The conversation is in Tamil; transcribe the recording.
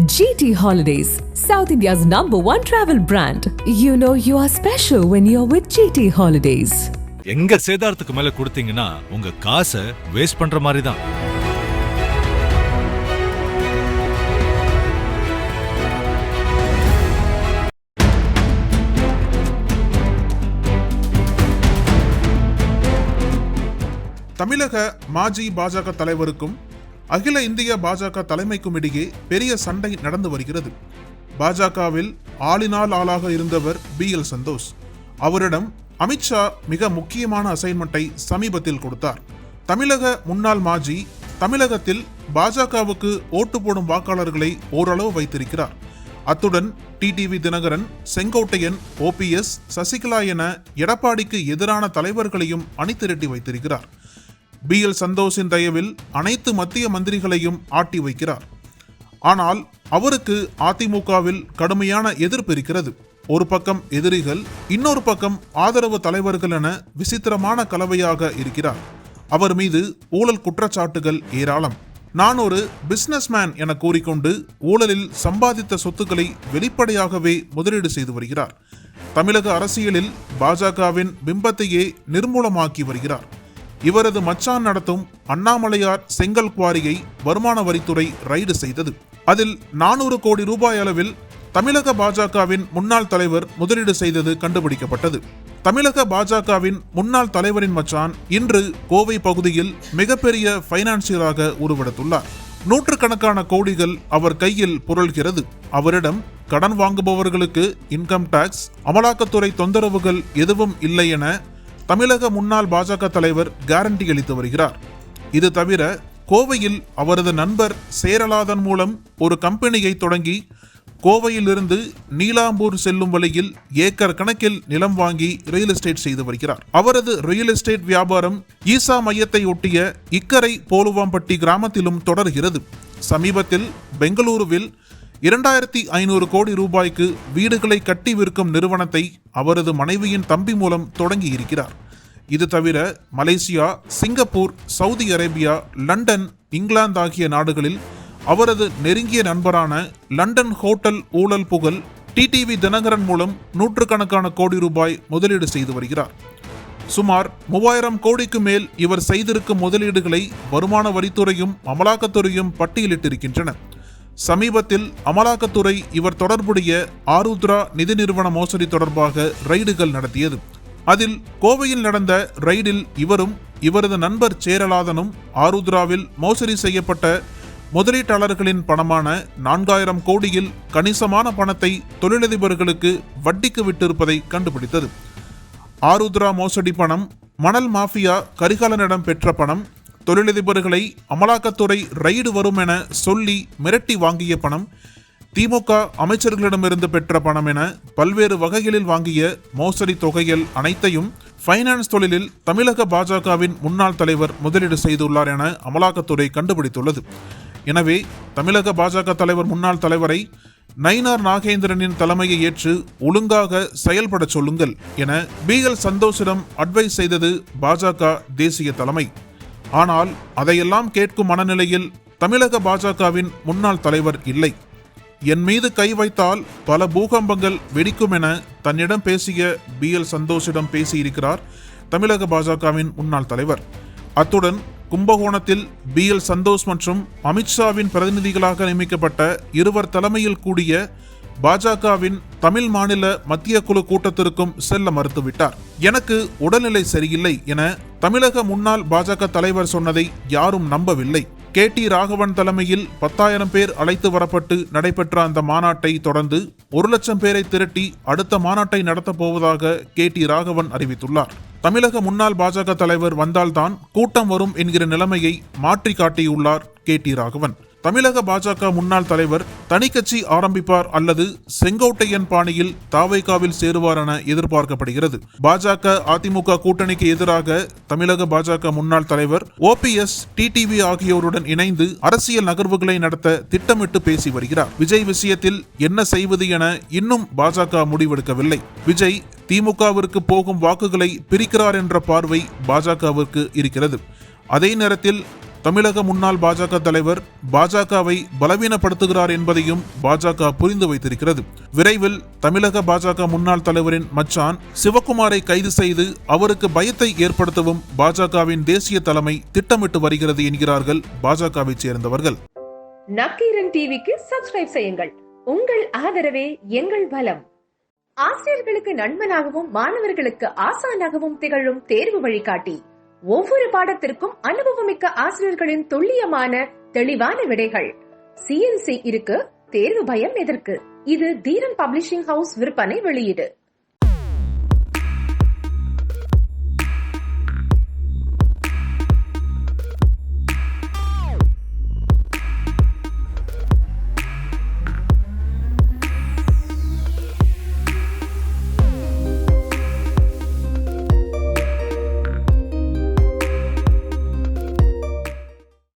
GT Holidays, South India's #1 travel brand. You know you are special when you're with GT Holidays. எங்க சேதாரத்துக்கு மேல கொடுத்தீங்கன்னா உங்க காசை வேஸ்ட் பண்ற மாதிரி தான். தமிழக மாஜி பாஜக தலைவருக்கும் அகில இந்திய பாஜக தலைமைக்கும் இடையே பெரிய சண்டை நடந்து வருகிறது. பாஜகவில் ஆளினால் ஆளாக இருந்தவர் BL சந்தோஷ். அவரிடம் அமித்ஷா மிக முக்கியமான அசைன்மெண்ட்டை சமீபத்தில் கொடுத்தார். தமிழக முன்னாள் மாஜி தமிழகத்தில் பாஜகவுக்கு ஓட்டு போடும் வாக்காளர்களை ஓரளவு வைத்திருக்கிறார். அத்துடன் டிடிவி தினகரன், செங்கோட்டையன், OPS, சசிகலா என எடப்பாடிக்கு எதிரான தலைவர்களையும் அணிதிரட்டி வைத்திருக்கிறார். BL சந்தோஷின் தயவில் அனைத்து மத்திய மந்திரிகளையும் ஆட்டி வைக்கிறார். ஆனால் அவருக்கு அதிமுகவில் கடுமையான எதிர்ப்பு இருக்கிறது. ஒரு பக்கம் எதிரிகள், இன்னொரு பக்கம் ஆதரவு தலைவர்கள் என விசித்திரமான கலவையாக இருக்கிறார். அவர் மீது ஊழல் குற்றச்சாட்டுகள் ஏராளம். நான் ஒரு பிசினஸ்மேன் என கூறிக்கொண்டு ஊழலில் சம்பாதித்த சொத்துக்களை வெளிப்படையாகவே முதலீடு செய்து வருகிறார். தமிழக அரசியலில் பாஜகவின் பிம்பத்தையே நிர்மூலமாக்கி வருகிறார். இவரது மச்சான் நடத்தும் அண்ணாமலையார் செங்கல் குவாரியை வருமான வரித்துறை ரைடு செய்தது. அதில் 400 கோடி ரூபாய் அளவில் தமிழக பாஜகவின் முன்னாள் தலைவர் முதலீடு செய்தது கண்டுபிடிக்கப்பட்டது. தமிழக பாஜகவின் முன்னாள் தலைவரின் மச்சான் இன்று கோவை பகுதியில் மிகப்பெரிய பைனான்சியராக உருவெடுத்துள்ளார். நூற்றுக்கணக்கான கோடிகள் அவர் கையில் புரள்கிறது. அவரிடம் கடன் வாங்குபவர்களுக்கு இன்கம் டாக்ஸ், அமலாக்கத்துறை தொந்தரவுகள் எதுவும் இல்லை என தமிழக முன்னாள் பாஜக தலைவர் கேரண்டி அளித்து வருகிறார். இது தவிர கோவையில் அவரது நண்பர் சேரலாதன் மூலம் ஒரு கம்பெனியை தொடங்கி கோவையிலிருந்து நீலாம்பூர் செல்லும் வழியில் ஏக்கர் கணக்கில் நிலம் வாங்கி ரியல் எஸ்டேட் செய்து வருகிறார். அவரது ரியல் எஸ்டேட் வியாபாரம் ஈசா மையத்தை ஒட்டிய இக்கரை போலுவாம்பட்டி கிராமத்திலும் தொடர்கிறது. சமீபத்தில் பெங்களூருவில் 2500 கோடி ரூபாய்க்கு வீடுகளை கட்டி விற்கும் நிறுவனத்தை அவரது மனைவியின் தம்பி மூலம் தொடங்கி இருக்கிறார். இது தவிர Malaysia, Singapore, Saudi Arabia, London, England ஆகிய நாடுகளில் அவரது நெருங்கிய நண்பரான லண்டன் ஹோட்டல் ஊழல் புகழ் டிடிவி தினகரன் மூலம் நூற்றுக்கணக்கான கோடி ரூபாய் முதலீடு செய்து வருகிறார். சுமார் 3000 கோடிக்கு மேல் இவர் செய்திருக்கும் முதலீடுகளை வருமான வரித்துறையும் அமலாக்கத்துறையும் பட்டியலிட்டிருக்கின்றன. சமீபத்தில் அமலாக்கத்துறை இவர் தொடர்புடைய ஆருத்ரா நிதி நிறுவன மோசடி தொடர்பாக ரைடுகள் நடத்தியது. அதில் கோவையில் நடந்த ரைடில் இவரும் இவரது நண்பர் சேரலாதனும் ஆருத்ராவில் மோசடி செய்யப்பட்ட முதலீட்டாளர்களின் பணமான 4000 கோடியில் கணிசமான பணத்தை தொழிலதிபர்களுக்கு வட்டிக்கு விட்டிருப்பதை கண்டுபிடித்தது. ஆருத்ரா மோசடி பணம் மணல் மாஃபியா கரிகாலனிடம் பெற்ற பணம், தொழிலதிபர்களை அமலாக்கத்துறை ரைடு வரும் என சொல்லி மிரட்டி வாங்கிய பணம், திமுக அமைச்சர்களிடமிருந்து பெற்ற பணம் என பல்வேறு வகைகளில் வாங்கிய மோசடி தொகைகள் அனைத்தையும் ஃபைனான்ஸ் தொழிலில் தமிழக பாஜகவின் முன்னாள் தலைவர் முதலீடு செய்துள்ளார் என அமலாக்கத்துறை கண்டுபிடித்துள்ளது. எனவே தமிழக பாஜக தலைவர் முன்னாள் தலைவரை நயினார் நாகேந்திரனின் தலைமையை ஏற்று ஒழுங்காக செயல்பட சொல்லுங்கள் என BL சந்தோஷிடம் அட்வைஸ் செய்தது பாஜக தேசிய தலைமை. ஆனால் அதையெல்லாம் கேட்கும் மனநிலையில் தமிழக பாஜகவின் முன்னாள் தலைவர் இல்லை. என் மீது கை வைத்தால் பல பூகம்பங்கள் வெடிக்கும் என தன்னிடம் பேசிய BL சந்தோஷிடம் பேசியிருக்கிறார் தமிழக பாஜகவின் முன்னாள் தலைவர். அத்துடன் கும்பகோணத்தில் BL சந்தோஷ் மற்றும் அமித்ஷாவின் பிரதிநிதிகளாக நியமிக்கப்பட்ட இருவர் தலைமையில் கூடிய பாஜகவின் தமிழ் மாநில மத்திய குழு கூட்டத்திற்கும் செல்ல மறுத்துவிட்டார். எனக்கு உடல்நிலை சரியில்லை என தமிழக முன்னாள் பாஜக தலைவர் சொன்னதை யாரும் நம்பவில்லை. KT ராகவன் தலைமையில் 10,000 பேர் அழைத்து வரப்பட்டு நடைபெற்ற அந்த மாநாட்டை தொடர்ந்து 1,00,000 பேரை திரட்டி அடுத்த மாநாட்டை நடத்தப் போவதாக KT ராகவன் அறிவித்துள்ளார். தமிழக முன்னாள் பாஜக தலைவர் வந்தால்தான் கூட்டம் வரும் என்கிற நிலைமையை மாற்றி காட்டியுள்ளார் KT ராகவன். தமிழக பாஜக முன்னாள் தலைவர் தனி கட்சி ஆரம்பிப்பார் அல்லது செங்கோட்டையன் பாணியில் தாவேகாவில் சேருவார் என எதிர்பார்க்கப்படுகிறது. பாஜக அதிமுக கூட்டணிக்கு எதிராக தமிழக பாஜக முன்னாள் தலைவர் OPS, டிடிவி ஆகியோருடன் இணைந்து அரசியல் நகர்வுகளை நடத்த திட்டமிட்டு பேசி வருகிறார். விஜய் விஷயத்தில் என்ன செய்வது என இன்னும் பாஜக முடிவெடுக்கவில்லை. விஜய் திமுகவிற்கு போகும் வாக்குகளை பிரிக்கிறார் என்ற பார்வை பாஜகவிற்கு இருக்கிறது. அதே நேரத்தில் தமிழக முன்னாள் பாஜக தலைவர் பாஜகவை பலவீனப்படுத்துகிறார் என்பதையும் பாஜக புரிந்து வைத்திருக்கிறது. விரைவில் தமிழக பாஜக முன்னாள் தலைவரின் மச்சான் சிவக்குமாரை கைது செய்து அவருக்கு பயத்தை ஏற்படுத்தவும் பாஜகவின் தேசிய தலைமை திட்டமிட்டு வருகிறது என்கிறார்கள் பாஜகவை சேர்ந்தவர்கள். நக்கீரன் டிவிக்கு சப்ஸ்கிரைப் செய்யுங்கள். உங்கள் ஆதரவே எங்கள் பலம். ஆசிரியர்களுக்கு நண்பனாகவும் மாணவர்களுக்கு ஆசானாகவும் திகழும் தேர்வு வழிகாட்டி. ஒவ்வொரு பாடத்திற்கும் அனுபவமிக்க ஆசிரியர்களின் துல்லியமான தெளிவான விடைகள். CNC இருக்கு, தேர்வு பயம் எதற்கு? இது தீரன் பப்ளிஷிங் ஹவுஸ் விற்பனை வெளியீடு.